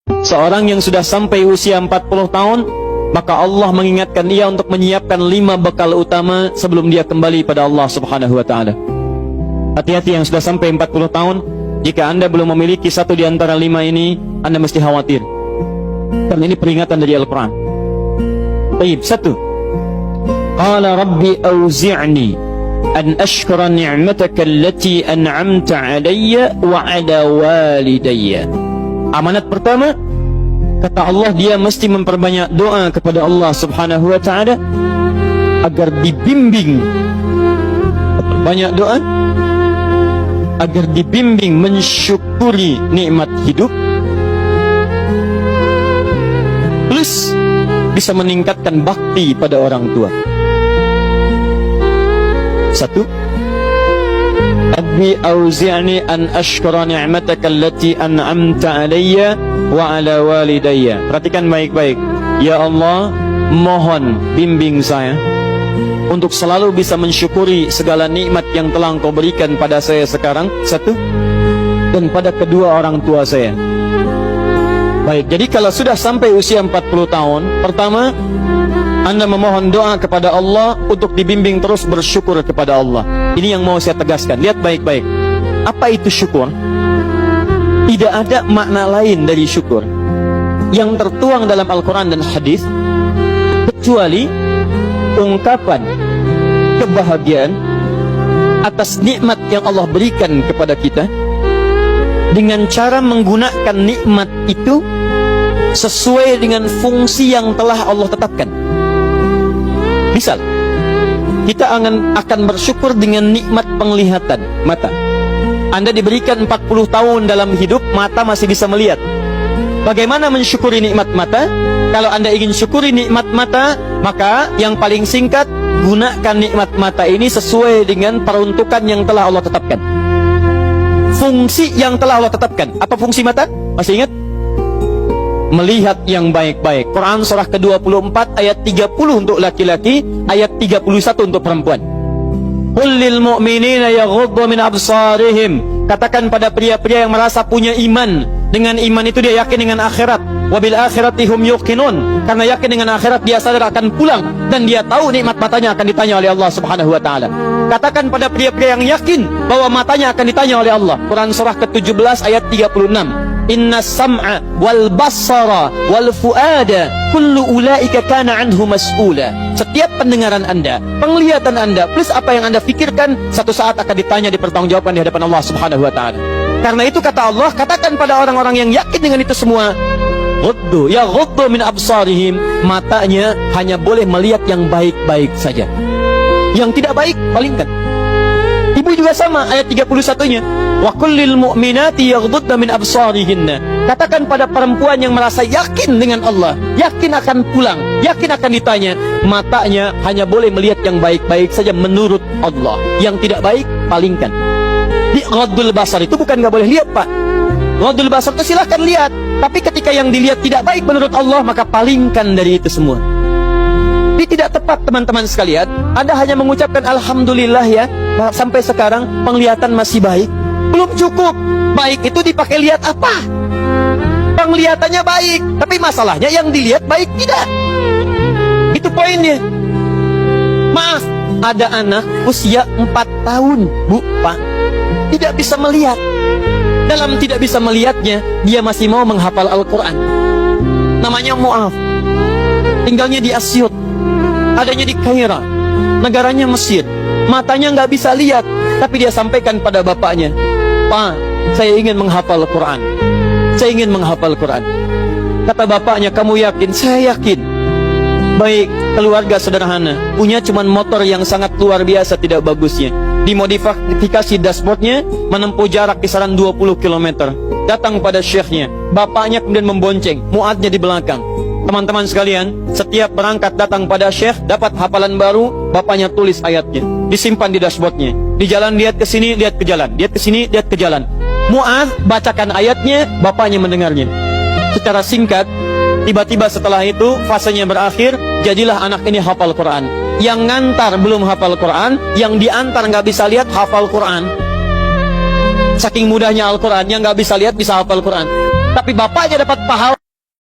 Seorang yang sudah sampai usia 40 tahun, maka Allah mengingatkan dia untuk menyiapkan 5 bekal utama sebelum dia kembali pada Allah Subhanahu wa ta'ala. Hati-hati yang sudah sampai 40 tahun, jika Anda belum memiliki satu di antara 5 ini, Anda mesti khawatir. Karena ini peringatan dari Al-Quran. Baik, 1. Qala Rabbi awzi'ni an ashkura ni'mataka allati an'amta alayya wa ala walidayya. Amanat pertama, kata Allah, dia mesti memperbanyak doa kepada Allah Subhanahu wa ta'ala agar dibimbing. Banyak doa agar dibimbing mensyukuri nikmat hidup, plus bisa meningkatkan bakti pada orang tua. 1. Rabbi auzi'ni an ashkura ni'mataka allati an'amta alayya wa ala walidayya. Perhatikan baik-baik. Ya Allah, mohon bimbing saya untuk selalu bisa mensyukuri segala nikmat yang telah Engkau berikan pada saya sekarang, 1, dan pada kedua orang tua saya. Baik, jadi kalau sudah sampai usia 40 tahun, pertama, Anda memohon doa kepada Allah untuk dibimbing terus bersyukur kepada Allah. Ini yang mau saya tegaskan. Lihat baik-baik. Apa itu syukur? Tidak ada makna lain dari syukur yang tertuang dalam Al-Quran dan hadis kecuali ungkapan kebahagiaan atas nikmat yang Allah berikan kepada kita dengan cara menggunakan nikmat itu sesuai dengan fungsi yang telah Allah tetapkan. Misal, kita akan bersyukur dengan nikmat penglihatan mata. Anda diberikan 40 tahun dalam hidup, mata masih bisa melihat. Bagaimana mensyukuri nikmat mata? Kalau Anda ingin syukuri nikmat mata, maka yang paling singkat, gunakan nikmat mata ini sesuai dengan peruntukan yang telah Allah tetapkan. Fungsi yang telah Allah tetapkan. Apa fungsi mata? Masih ingat? Melihat yang baik-baik. Quran surah ke-24 ayat 30 untuk laki-laki, ayat 31 untuk perempuan. Qul lil mu'minina yaghuddu min absarihim. Katakan pada pria-pria yang merasa punya iman. Dengan iman itu dia yakin dengan akhirat. Wabil akhirati hum yuqinun. Karena yakin dengan akhirat dia sadar akan pulang dan dia tahu nikmat matanya akan ditanya oleh Allah Subhanahu wa taala. Katakan pada pria-pria yang yakin bahwa matanya akan ditanya oleh Allah. Quran surah ke-17 ayat 36. Inna sam'a wal basara wal fuada kullu ulaika kana anhu mas'ula. Setiap pendengaran Anda, penglihatan Anda, plus apa yang Anda fikirkan, satu saat akan ditanya, dipertanggungjawabkan di hadapan Allah Subhanahu wa taala. Karena itu kata Allah, katakan pada orang-orang yang yakin dengan itu semua, ghuddu min absarihim, matanya hanya boleh melihat yang baik-baik saja. Yang tidak baik, palingkan. Ibu juga sama, ayat 31-nya. Wa kullil mu'minati yaghdudna min absarihinna. Katakan pada perempuan yang merasa yakin dengan Allah, yakin akan pulang, yakin akan ditanya, matanya hanya boleh melihat yang baik-baik saja menurut Allah. Yang tidak baik, palingkan. Di ghaddul basar itu bukan nggak boleh lihat, Pak. Ghaddul basar itu silahkan lihat, tapi ketika yang dilihat tidak baik menurut Allah, maka palingkan dari itu semua. Ini tidak tepat, teman-teman sekalian. Anda hanya mengucapkan alhamdulillah ya, sampai sekarang penglihatan masih baik. Belum cukup. Baik itu dipakai lihat apa? Penglihatannya baik, tapi masalahnya yang dilihat baik tidak. Itu poinnya. Maaf, ada anak usia 4 tahun, Bu, Pak, tidak bisa melihat. Dalam tidak bisa melihatnya, dia masih mau menghafal Al-Quran. Namanya Mu'af. Tinggalnya di Asyut, adanya di Kaira, negaranya Mesir. Matanya nggak bisa lihat, tapi dia sampaikan pada bapaknya, Pak, saya ingin menghafal Quran. Saya ingin menghafal Quran. Kata bapaknya, kamu yakin? Saya yakin. Baik, keluarga sederhana, punya cuman motor yang sangat luar biasa tidak bagusnya. Dimodifikasi dashboardnya, menempuh jarak kisaran 20 km. Datang pada syekhnya, bapaknya kemudian membonceng, muadnya di belakang. Teman-teman sekalian, setiap berangkat datang pada syekh, dapat hafalan baru, bapaknya tulis ayatnya, disimpan di dashboardnya. Di jalan lihat ke sini, lihat ke jalan, lihat ke sini, lihat ke jalan. Mu'adz bacakan ayatnya, bapaknya mendengarnya. Secara singkat, tiba-tiba setelah itu fasenya berakhir, jadilah anak ini hafal Quran. Yang ngantar belum hafal Quran, yang diantar nggak bisa lihat hafal Quran. Saking mudahnya Al-Quran, yang nggak bisa lihat bisa hafal Quran. Tapi bapaknya dapat pahala